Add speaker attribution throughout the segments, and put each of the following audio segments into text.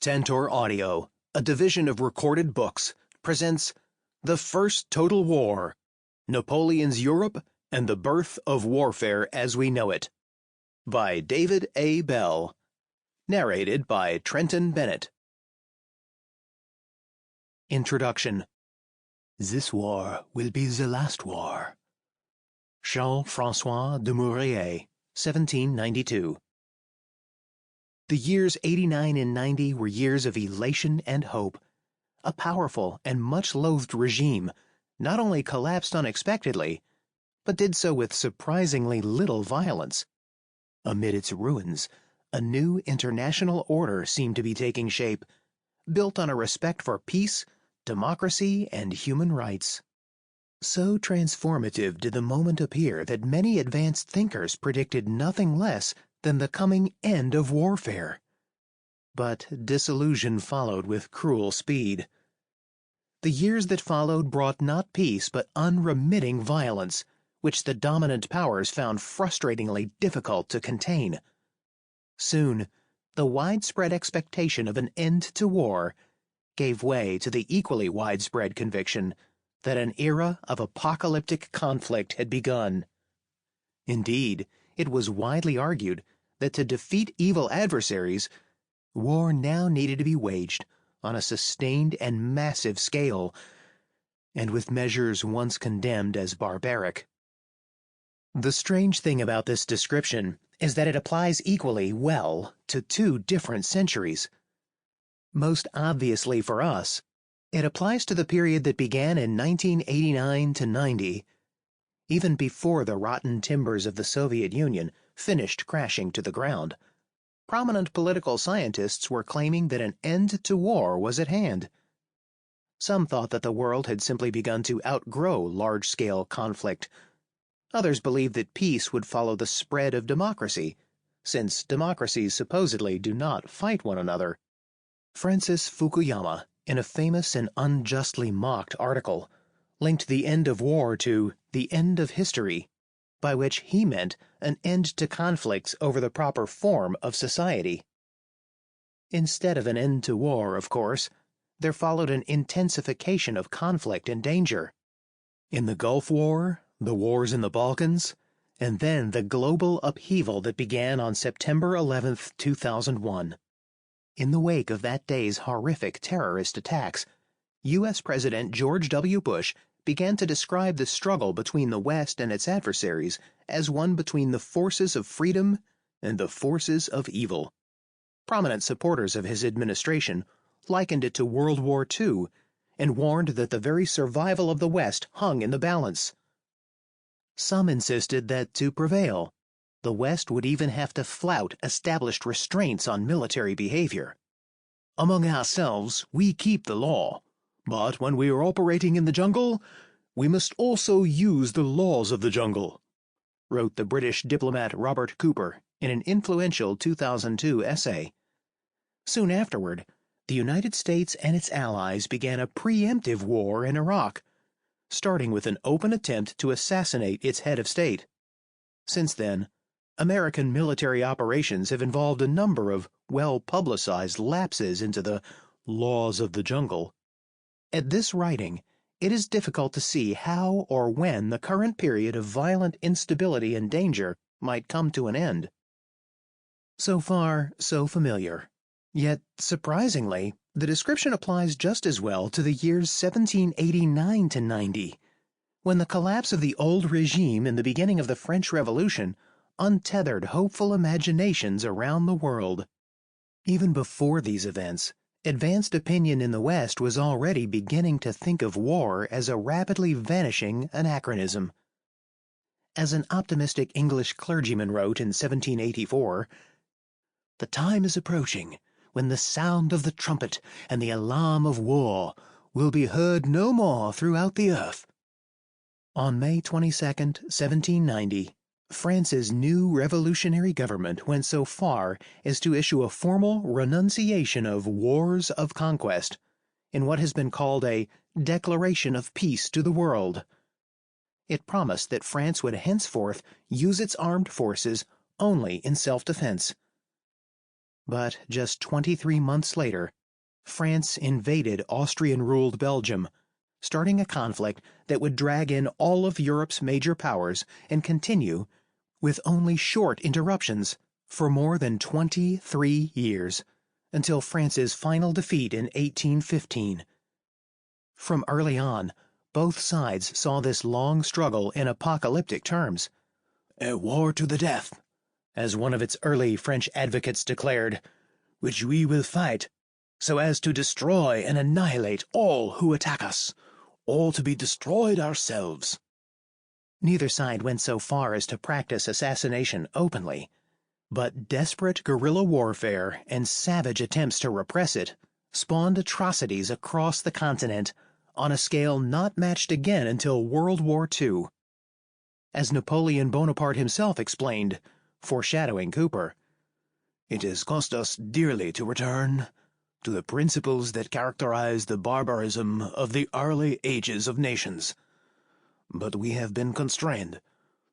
Speaker 1: Tantor Audio, a division of Recorded Books, presents The First Total War, Napoleon's Europe and the Birth of Warfare as We Know It, by David A. Bell, narrated by Trenton Bennett. Introduction. This war will be the last war. Jean-François de Maurier, 1792. The years 89 and 90 were years of elation and hope. A powerful and much-loathed regime not only collapsed unexpectedly, but did so with surprisingly little violence. Amid its ruins, a new international order seemed to be taking shape, built on a respect for peace, democracy, and human rights. So transformative did the moment appear that many advanced thinkers predicted nothing less than the coming end of warfare. But disillusion followed with cruel speed. The years that followed brought not peace but unremitting violence, which the dominant powers found frustratingly difficult to contain. Soon, the widespread expectation of an end to war gave way to the equally widespread conviction that an era of apocalyptic conflict had begun. Indeed, it was widely argued that to defeat evil adversaries, war now needed to be waged on a sustained and massive scale, and with measures once condemned as barbaric. The strange thing about this description is that it applies equally well to two different centuries. Most obviously for us, it applies to the period that began in 1989 to 90, even before the rotten timbers of the Soviet Union finished crashing to the ground. Prominent political scientists were claiming that an end to war was at hand. Some thought that the world had simply begun to outgrow large-scale conflict. Others believed that peace would follow the spread of democracy, since democracies supposedly do not fight one another. Francis Fukuyama, in a famous and unjustly mocked article, linked the end of war to the end of history, by which he meant an end to conflicts over the proper form of society. Instead of an end to war, of course, there followed an intensification of conflict and danger. In the Gulf War, the wars in the Balkans, and then the global upheaval that began on September 11, 2001. In the wake of that day's horrific terrorist attacks, U.S. President George W. Bush began to describe the struggle between the West and its adversaries as one between the forces of freedom and the forces of evil. Prominent supporters of his administration likened it to World War II and warned that the very survival of the West hung in the balance. Some insisted that to prevail, the West would even have to flout established restraints on military behavior. Among ourselves, we keep the law, but when we are operating in the jungle, we must also use the laws of the jungle, wrote the British diplomat Robert Cooper in an influential 2002 essay. Soon afterward, the United States and its allies began a preemptive war in Iraq, starting with an open attempt to assassinate its head of state. Since then, American military operations have involved a number of well-publicized lapses into the laws of the jungle. At this writing, it is difficult to see how or when the current period of violent instability and danger might come to an end. So far, so familiar. Yet, surprisingly, the description applies just as well to the years 1789 to 90, when the collapse of the old regime and the beginning of the French Revolution untethered hopeful imaginations around the world. Even before these events, advanced opinion in the West was already beginning to think of war as a rapidly vanishing anachronism. As an optimistic English clergyman wrote in 1784, "The time is approaching when the sound of the trumpet and the alarm of war will be heard no more throughout the earth." On May 22, 1790, France's new revolutionary government went so far as to issue a formal renunciation of wars of conquest in what has been called a Declaration of Peace to the World. It promised that France would henceforth use its armed forces only in self-defense. But just 23 months later, France invaded Austrian-ruled Belgium, starting a conflict that would drag in all of Europe's major powers and continue, with only short interruptions, for more than 23 years, until France's final defeat in 1815. From early on, both sides saw this long struggle in apocalyptic terms. "A war to the death," as one of its early French advocates declared, "which we will fight, so as to destroy and annihilate all who attack us, or to be destroyed ourselves." Neither side went so far as to practice assassination openly, but desperate guerrilla warfare and savage attempts to repress it spawned atrocities across the continent on a scale not matched again until World War II. As Napoleon Bonaparte himself explained, foreshadowing Cooper, "It has cost us dearly to return to the principles that characterize the barbarism of the early ages of nations. But we have been constrained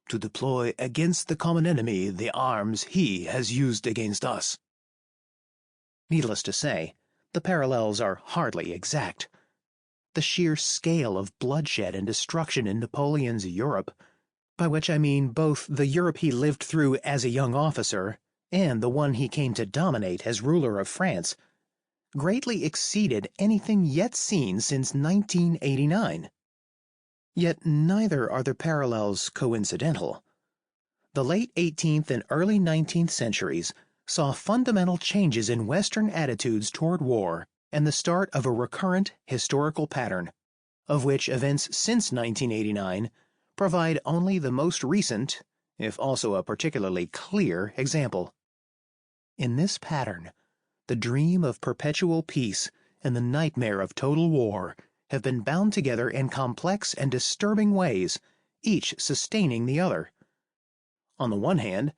Speaker 1: to deploy against the common enemy the arms he has used against us." Needless to say, the parallels are hardly exact. The sheer scale of bloodshed and destruction in Napoleon's Europe, by which I mean both the Europe he lived through as a young officer and the one he came to dominate as ruler of France, greatly exceeded anything yet seen since 1989. Yet neither are the parallels coincidental. The late 18th and early 19th centuries saw fundamental changes in Western attitudes toward war and the start of a recurrent historical pattern, of which events since 1989 provide only the most recent, if also a particularly clear, example. In this pattern, the dream of perpetual peace and the nightmare of total war have been bound together in complex and disturbing ways, each sustaining the other. On the one hand,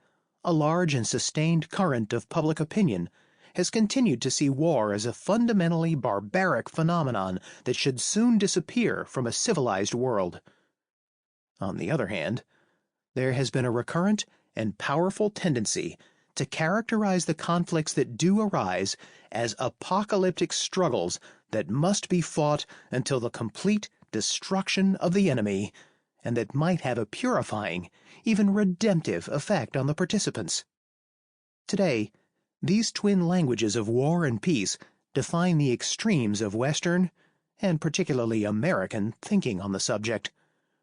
Speaker 1: a large and sustained current of public opinion has continued to see war as a fundamentally barbaric phenomenon that should soon disappear from a civilized world. On the other hand, there has been a recurrent and powerful tendency to characterize the conflicts that do arise as apocalyptic struggles that must be fought until the complete destruction of the enemy, and that might have a purifying, even redemptive effect on the participants. Today, these twin languages of war and peace define the extremes of Western, and particularly American, thinking on the subject,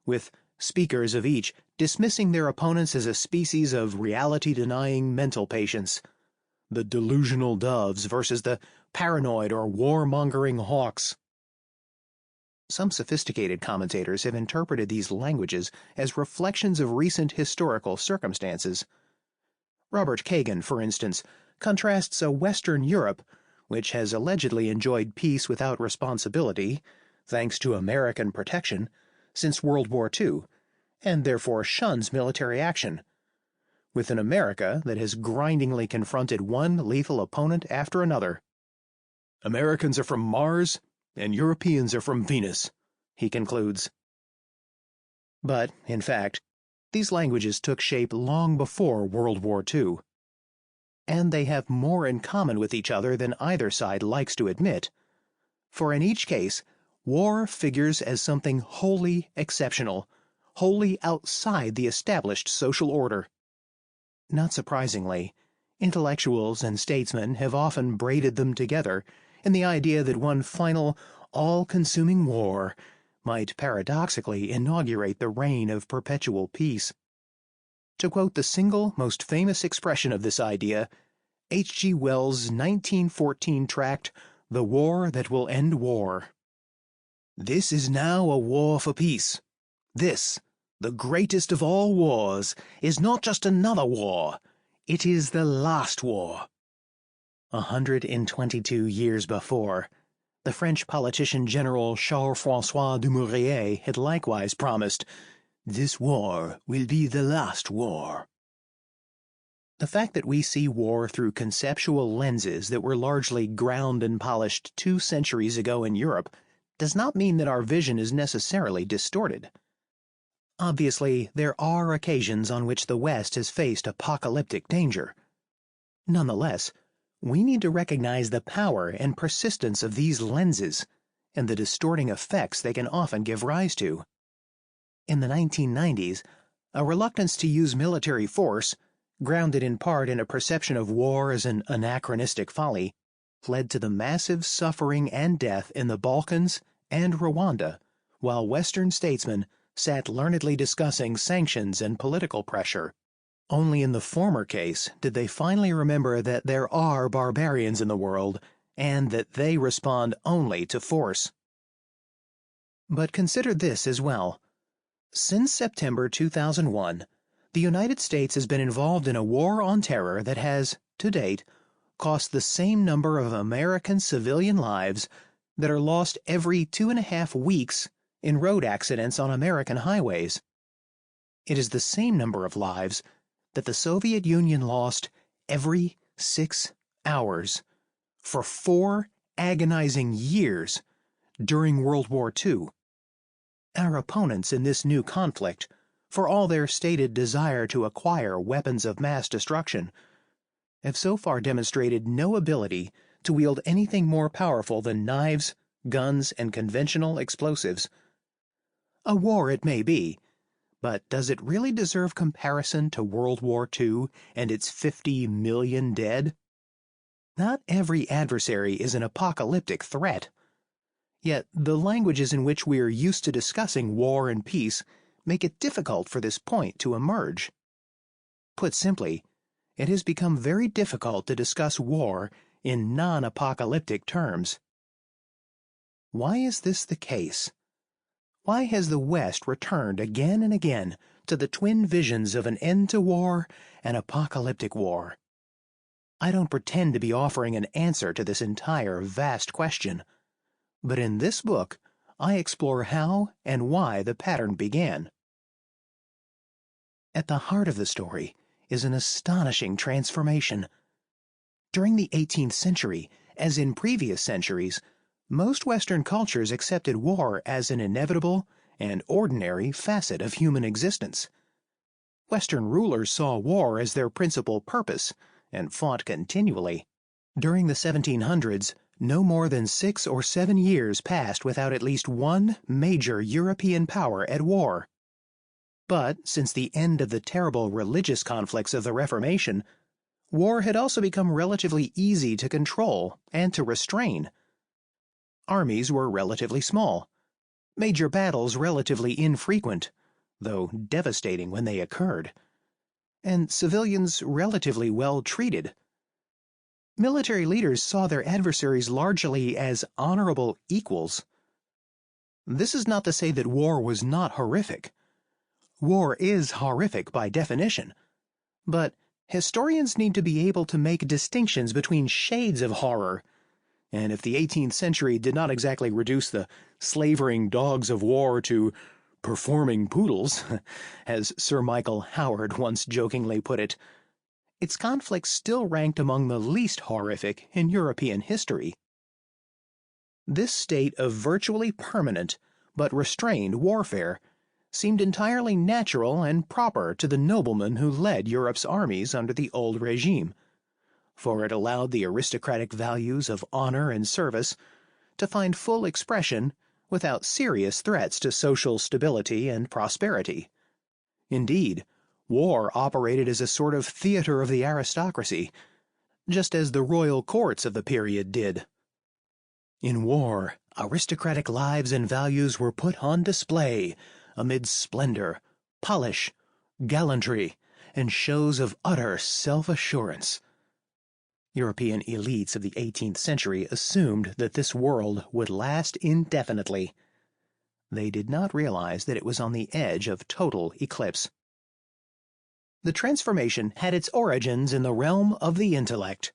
Speaker 1: with speakers of each dismissing their opponents as a species of reality-denying mental patients, the delusional doves versus the paranoid or war-mongering hawks. Some sophisticated commentators have interpreted these languages as reflections of recent historical circumstances. Robert Kagan, for instance, contrasts a Western Europe, which has allegedly enjoyed peace without responsibility, thanks to American protection, since World War II, and therefore shuns military action, with an America that has grindingly confronted one lethal opponent after another. "Americans are from Mars, and Europeans are from Venus," he concludes. But, in fact, these languages took shape long before World War II, and they have more in common with each other than either side likes to admit, for in each case, war figures as something wholly exceptional, wholly outside the established social order. Not surprisingly, intellectuals and statesmen have often braided them together in the idea that one final, all-consuming war might paradoxically inaugurate the reign of perpetual peace. To quote the single most famous expression of this idea, H.G. Wells' 1914 tract, "The War That Will End War." "This is now a war for peace. This, the greatest of all wars, is not just another war, it is the last war." 122 years before, the French politician General Charles-François Dumouriez had likewise promised, "This war will be the last war." The fact that we see war through conceptual lenses that were largely ground and polished 2 centuries ago in Europe does not mean that our vision is necessarily distorted. Obviously, there are occasions on which the West has faced apocalyptic danger. Nonetheless, we need to recognize the power and persistence of these lenses and the distorting effects they can often give rise to. In the 1990s, a reluctance to use military force, grounded in part in a perception of war as an anachronistic folly, led to the massive suffering and death in the Balkans and Rwanda, while Western statesmen sat learnedly discussing sanctions and political pressure. Only in the former case did they finally remember that there are barbarians in the world and that they respond only to force. But consider this as well. Since September 2001, the United States has been involved in a war on terror that has, to date, cost the same number of American civilian lives that are lost every 2.5 weeks in road accidents on American highways. It is the same number of lives that the Soviet Union lost every 6 hours for 4 agonizing years during World War II. Our opponents in this new conflict, for all their stated desire to acquire weapons of mass destruction, have so far demonstrated no ability to wield anything more powerful than knives, guns, and conventional explosives. A war it may be, but does it really deserve comparison to World War II and its 50 million dead? Not every adversary is an apocalyptic threat. Yet the languages in which we are used to discussing war and peace make it difficult for this point to emerge. Put simply, it has become very difficult to discuss war in non-apocalyptic terms. Why is this the case? Why has the West returned again and again to the twin visions of an end to war and apocalyptic war? I don't pretend to be offering an answer to this entire vast question, but in this book I explore how and why the pattern began. At the heart of the story is an astonishing transformation. During the 18th century, as in previous centuries, most Western cultures accepted war as an inevitable and ordinary facet of human existence. Western rulers saw war as their principal purpose and fought continually. During the 1700s, no more than 6 or 7 years passed without at least one major European power at war. But since the end of the terrible religious conflicts of the Reformation, war had also become relatively easy to control and to restrain. Armies were relatively small, major battles relatively infrequent, though devastating when they occurred, and civilians relatively well treated. Military leaders saw their adversaries largely as honorable equals. This is not to say that war was not horrific. War is horrific by definition, but historians need to be able to make distinctions between shades of horror, and if the 18th century did not exactly reduce the slavering dogs of war to performing poodles, as Sir Michael Howard once jokingly put it, its conflicts still ranked among the least horrific in European history. This state of virtually permanent but restrained warfare seemed entirely natural and proper to the noblemen who led Europe's armies under the old regime, for it allowed the aristocratic values of honor and service to find full expression without serious threats to social stability and prosperity. Indeed, war operated as a sort of theater of the aristocracy, just as the royal courts of the period did. In war, aristocratic lives and values were put on display amid splendor, polish, gallantry, and shows of utter self-assurance. European elites of the 18th century assumed that this world would last indefinitely. They did not realize that it was on the edge of total eclipse. The transformation had its origins in the realm of the intellect.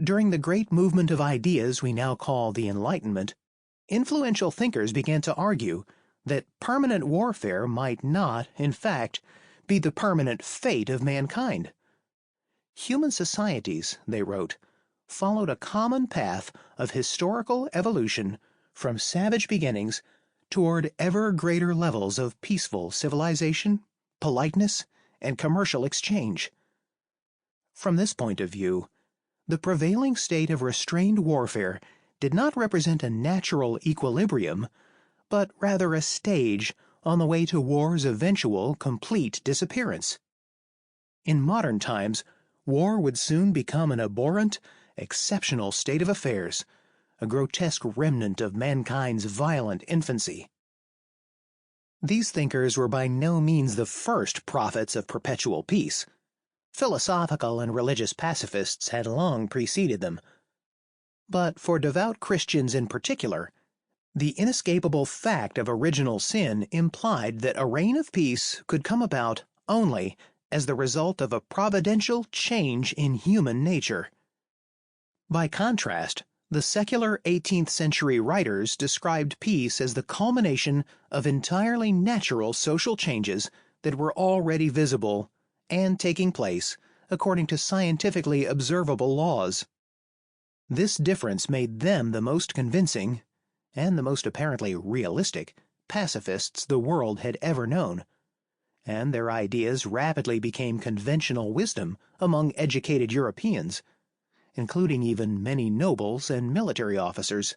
Speaker 1: During the great movement of ideas we now call the Enlightenment, influential thinkers began to argue that permanent warfare might not, in fact, be the permanent fate of mankind. Human societies, they wrote, followed a common path of historical evolution from savage beginnings toward ever greater levels of peaceful civilization, politeness, and commercial exchange. From this point of view, The prevailing state of restrained warfare did not represent a natural equilibrium, but rather a stage on the way to war's eventual complete disappearance. In modern times, war would soon become an abhorrent, exceptional state of affairs, a grotesque remnant of mankind's violent infancy. These thinkers were by no means the first prophets of perpetual peace. Philosophical and religious pacifists had long preceded them. But for devout Christians in particular, the inescapable fact of original sin implied that a reign of peace could come about only as the result of a providential change in human nature. By contrast, the secular 18th century writers described peace as the culmination of entirely natural social changes that were already visible and taking place according to scientifically observable laws. This difference made them the most convincing, and the most apparently realistic, pacifists the world had ever known, and their ideas rapidly became conventional wisdom among educated Europeans, including even many nobles and military officers.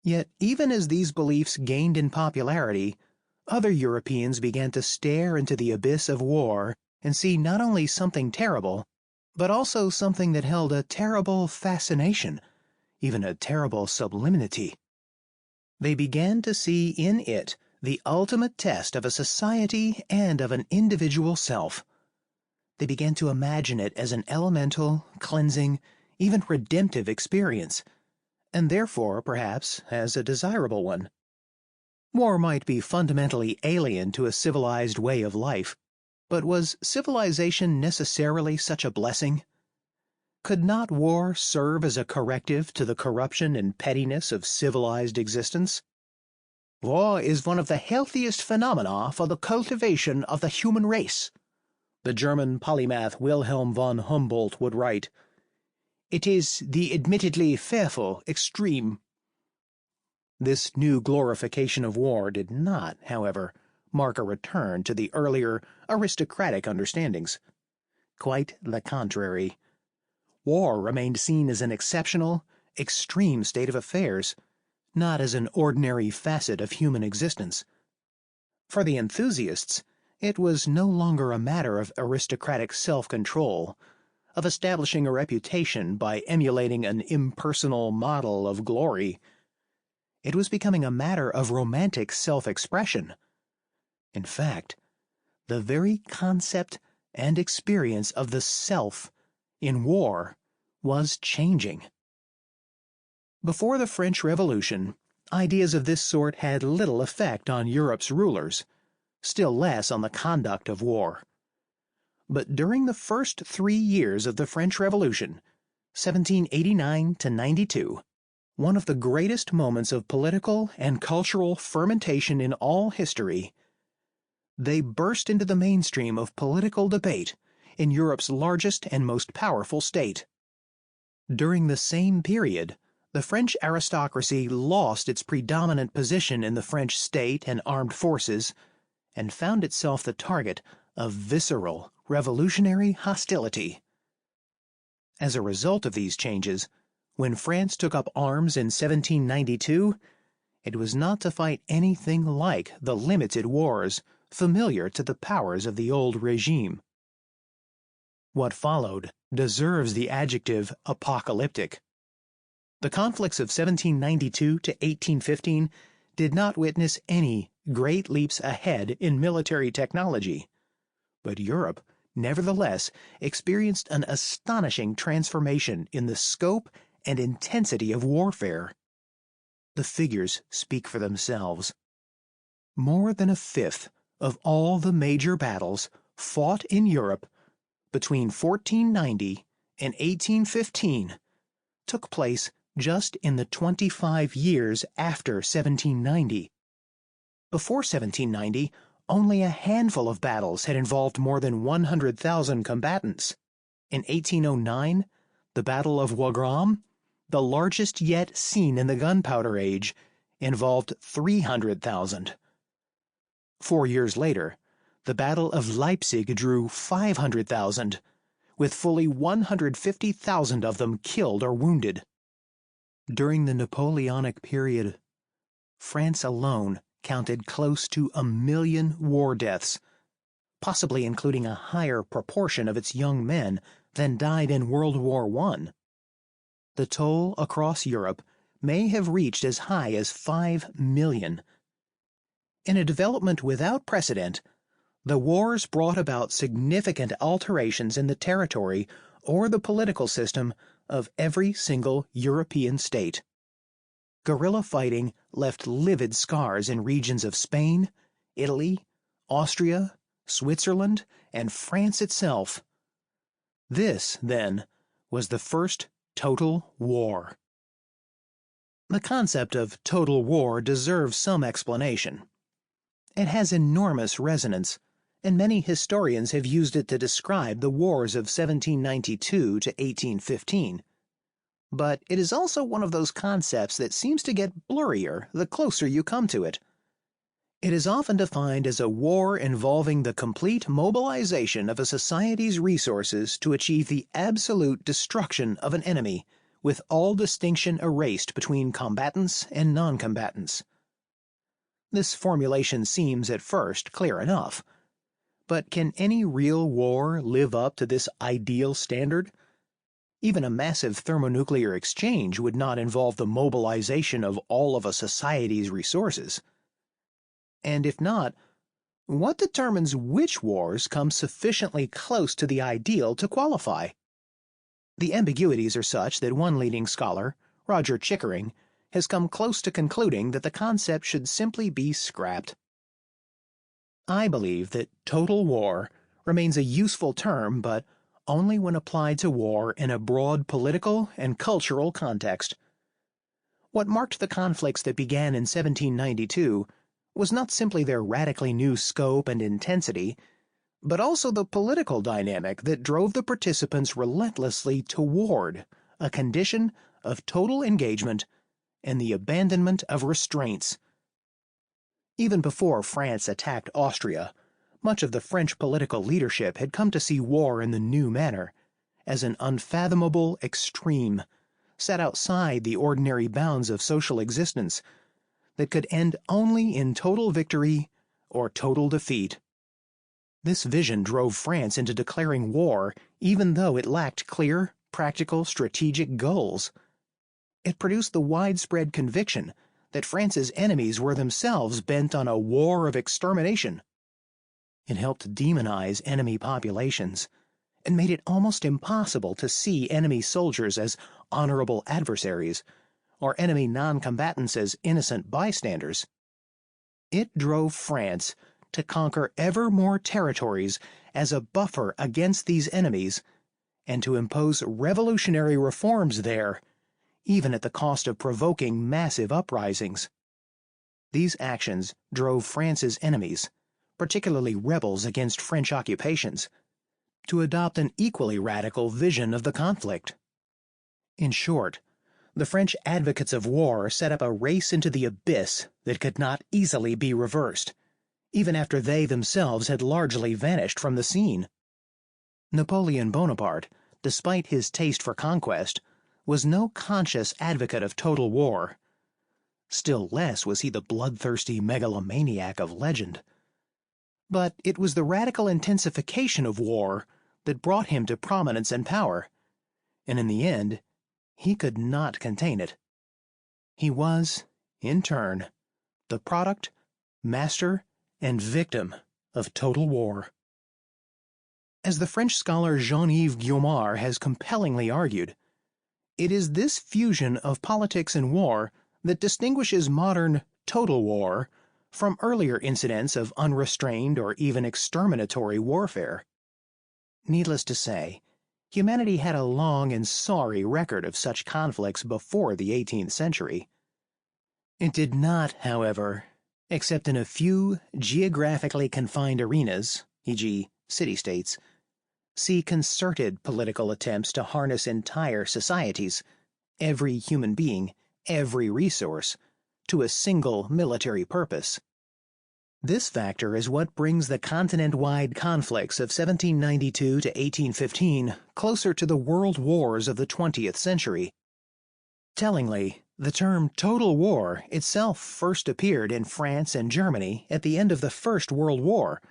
Speaker 1: Yet even as these beliefs gained in popularity, other Europeans began to stare into the abyss of war and see not only something terrible, but also something that held a terrible fascination, even a terrible sublimity. They began to see in it the ultimate test of a society and of an individual self. They began to imagine it as an elemental, cleansing, even redemptive experience, and therefore, perhaps, as a desirable one. War might be fundamentally alien to a civilized way of life, but was civilization necessarily such a blessing? Could not war serve as a corrective to the corruption and pettiness of civilized existence? War is one of the healthiest phenomena for the cultivation of the human race, the German polymath Wilhelm von Humboldt would write. It is the admittedly fearful extreme. This new glorification of war did not, however, mark a return to the earlier aristocratic understandings. Quite the contrary. War remained seen as an exceptional, extreme state of affairs, not as an ordinary facet of human existence. For the enthusiasts, it was no longer a matter of aristocratic self-control, of establishing a reputation by emulating an impersonal model of glory. It was becoming a matter of romantic self-expression. In fact, the very concept and experience of the self in war was changing. Before the French Revolution, ideas of this sort had little effect on Europe's rulers, still less on the conduct of war. But during the first 3 years of the French Revolution, 1789 to 92, one of the greatest moments of political and cultural fermentation in all history, they burst into the mainstream of political debate in Europe's largest and most powerful state. During the same period, the French aristocracy lost its predominant position in the French state and armed forces and found itself the target of visceral, revolutionary hostility. As a result of these changes, when France took up arms in 1792, it was not to fight anything like the limited wars familiar to the powers of the old regime. What followed deserves the adjective apocalyptic. The conflicts of 1792 to 1815 did not witness any great leaps ahead in military technology, but Europe nevertheless experienced an astonishing transformation in the scope and intensity of warfare. The figures speak for themselves. More than a fifth of all the major battles fought in Europe between 1490 and 1815 took place just in the 25 years after 1790. Before 1790, only a handful of battles had involved more than 100,000 combatants. In 1809, the Battle of Wagram, the largest yet seen in the Gunpowder Age, involved 300,000. 4 years later, the Battle of Leipzig drew 500,000, with fully 150,000 of them killed or wounded. During the Napoleonic period, France alone counted close to 1 million war deaths, possibly including a higher proportion of its young men than died in World War I. The toll across Europe may have reached as high as 5 million. In a development without precedent, the wars brought about significant alterations in the territory or the political system of every single European state. Guerrilla fighting left livid scars in regions of Spain, Italy, Austria, Switzerland, and France itself. This, then, was the first total war. The concept of total war deserves some explanation. It has enormous resonance, and many historians have used it to describe the wars of 1792 to 1815. But it is also one of those concepts that seems to get blurrier the closer you come to it. It is often defined as a war involving the complete mobilization of a society's resources to achieve the absolute destruction of an enemy, with all distinction erased between combatants and non-combatants. This formulation seems at first clear enough. But can any real war live up to this ideal standard? Even a massive thermonuclear exchange would not involve the mobilization of all of a society's resources. And if not, what determines which wars come sufficiently close to the ideal to qualify? The ambiguities are such that one leading scholar, Roger Chickering, has come close to concluding that the concept should simply be scrapped. I believe that total war remains a useful term, but only when applied to war in a broad political and cultural context. What marked the conflicts that began in 1792 was not simply their radically new scope and intensity, but also the political dynamic that drove the participants relentlessly toward a condition of total engagement and the abandonment of restraints. Even before France attacked Austria, much of the French political leadership had come to see war in the new manner, as an unfathomable extreme, set outside the ordinary bounds of social existence, that could end only in total victory or total defeat. This vision drove France into declaring war even though it lacked clear, practical, strategic goals. It produced the widespread conviction that France's enemies were themselves bent on a war of extermination. It helped demonize enemy populations and made it almost impossible to see enemy soldiers as honorable adversaries or enemy non-combatants as innocent bystanders. It drove France to conquer ever more territories as a buffer against these enemies and to impose revolutionary reforms there, even at the cost of provoking massive uprisings. These actions drove France's enemies, particularly rebels against French occupations, to adopt an equally radical vision of the conflict. In short, the French advocates of war set up a race into the abyss that could not easily be reversed, even after they themselves had largely vanished from the scene. Napoleon Bonaparte, despite his taste for conquest, was no conscious advocate of total war. Still less was he the bloodthirsty megalomaniac of legend. But it was the radical intensification of war that brought him to prominence and power, and in the end, he could not contain it. He was, in turn, the product, master, and victim of total war. As the French scholar Jean-Yves Guiomard has compellingly argued, it is this fusion of politics and war that distinguishes modern total war from earlier incidents of unrestrained or even exterminatory warfare. Needless to say, humanity had a long and sorry record of such conflicts before the 18th century. It did not, however, except in a few geographically confined arenas, e.g., city-states, see concerted political attempts to harness entire societies, every human being, every resource, to a single military purpose. This factor is what brings the continent-wide conflicts of 1792 to 1815 closer to the world wars of the 20th century. Tellingly, the term total war itself first appeared in France and Germany at the end of the First World War,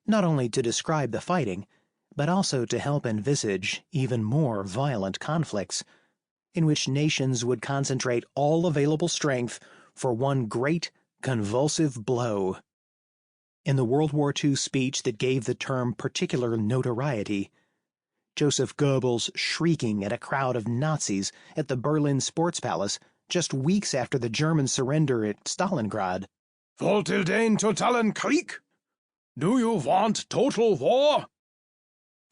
Speaker 1: not only to describe the fighting, but also to help envisage even more violent conflicts, in which nations would concentrate all available strength for one great, convulsive blow. In the World War II speech that gave the term particular notoriety, Joseph Goebbels shrieking at a crowd of Nazis at the Berlin Sports Palace just weeks after the German surrender at Stalingrad.
Speaker 2: Wollt ihr den totalen Krieg? Do you want total war?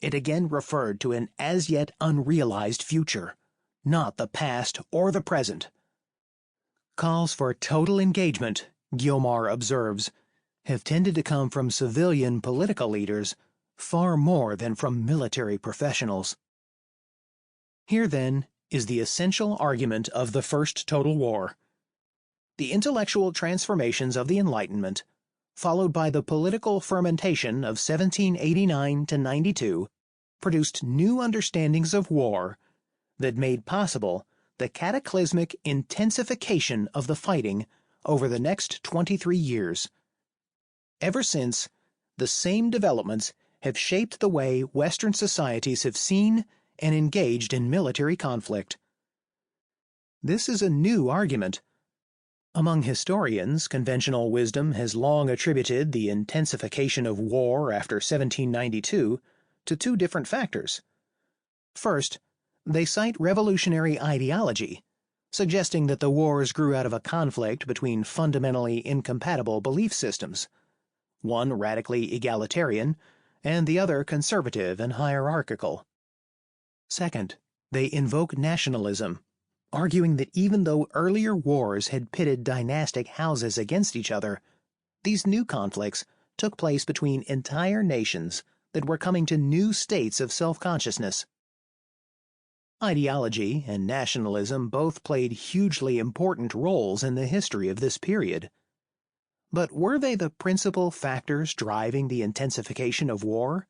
Speaker 1: It again referred to an as-yet unrealized future, not the past or the present. Calls for total engagement, Guiomar observes, have tended to come from civilian political leaders far more than from military professionals. Here, then, is the essential argument of the First Total War. The intellectual transformations of the Enlightenment, followed by the political fermentation of 1789 to 92, produced new understandings of war that made possible the cataclysmic intensification of the fighting over the next 23 years. Ever since, the same developments have shaped the way Western societies have seen and engaged in military conflict. This is a new argument. Among historians, conventional wisdom has long attributed the intensification of war after 1792 to two different factors. First, they cite revolutionary ideology, suggesting that the wars grew out of a conflict between fundamentally incompatible belief systems, one radically egalitarian and the other conservative and hierarchical. Second, they invoke nationalism, arguing that even though earlier wars had pitted dynastic houses against each other, these new conflicts took place between entire nations that were coming to new states of self-consciousness. Ideology and nationalism both played hugely important roles in the history of this period. But were they the principal factors driving the intensification of war?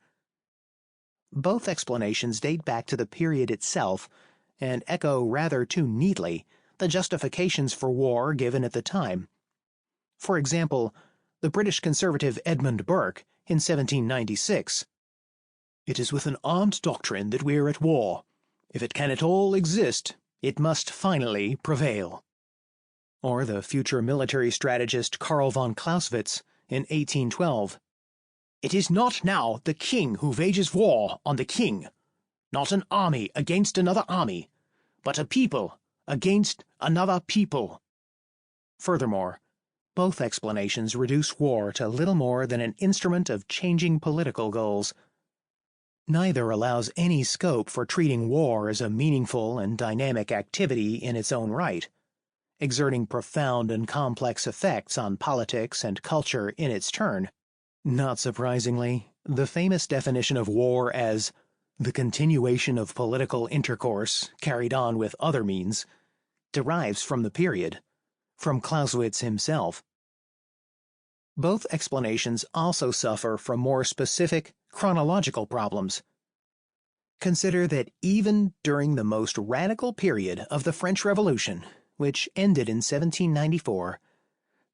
Speaker 1: Both explanations date back to the period itself and echo rather too neatly the justifications for war given at the time. For example, the British conservative Edmund Burke in 1796. "It is with an armed doctrine that we are at war. If it can at all exist, it must finally prevail." Or the future military strategist Karl von Clausewitz in 1812. "It is not now the king who wages war on the king, not an army against another army, but a people against another people." Furthermore, both explanations reduce war to little more than an instrument of changing political goals. Neither allows any scope for treating war as a meaningful and dynamic activity in its own right, exerting profound and complex effects on politics and culture in its turn. Not surprisingly, the famous definition of war as the continuation of political intercourse carried on with other means derives from the period, from Clausewitz himself. Both explanations also suffer from more specific chronological problems. Consider that even during the most radical period of the French Revolution, which ended in 1794,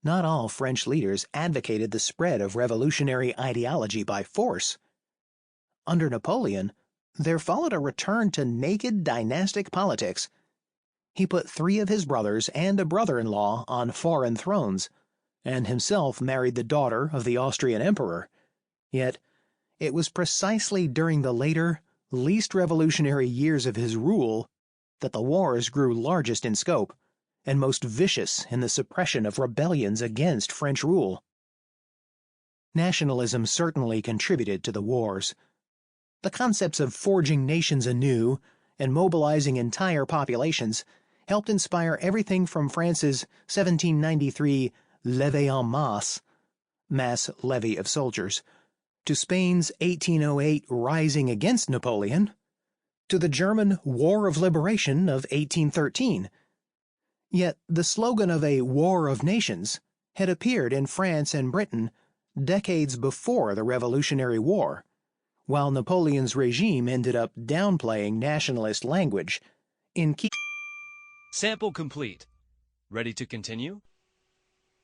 Speaker 1: not all French leaders advocated the spread of revolutionary ideology by force. Under Napoleon, there followed a return to naked dynastic politics. He put 3 of his brothers and a brother-in-law on foreign thrones, and himself married the daughter of the Austrian emperor. Yet, it was precisely during the later, least revolutionary years of his rule that the wars grew largest in scope and most vicious in the suppression of rebellions against French rule. Nationalism certainly contributed to the wars. The concepts of forging nations anew and mobilizing entire populations helped inspire everything from France's 1793 levée en mass levy of soldiers, to Spain's 1808 rising against Napoleon, to the German War of Liberation of 1813. Yet the slogan of a War of Nations had appeared in France and Britain decades before the Revolutionary War, while Napoleon's regime ended up downplaying nationalist language in key.
Speaker 3: Sample complete. Ready to continue?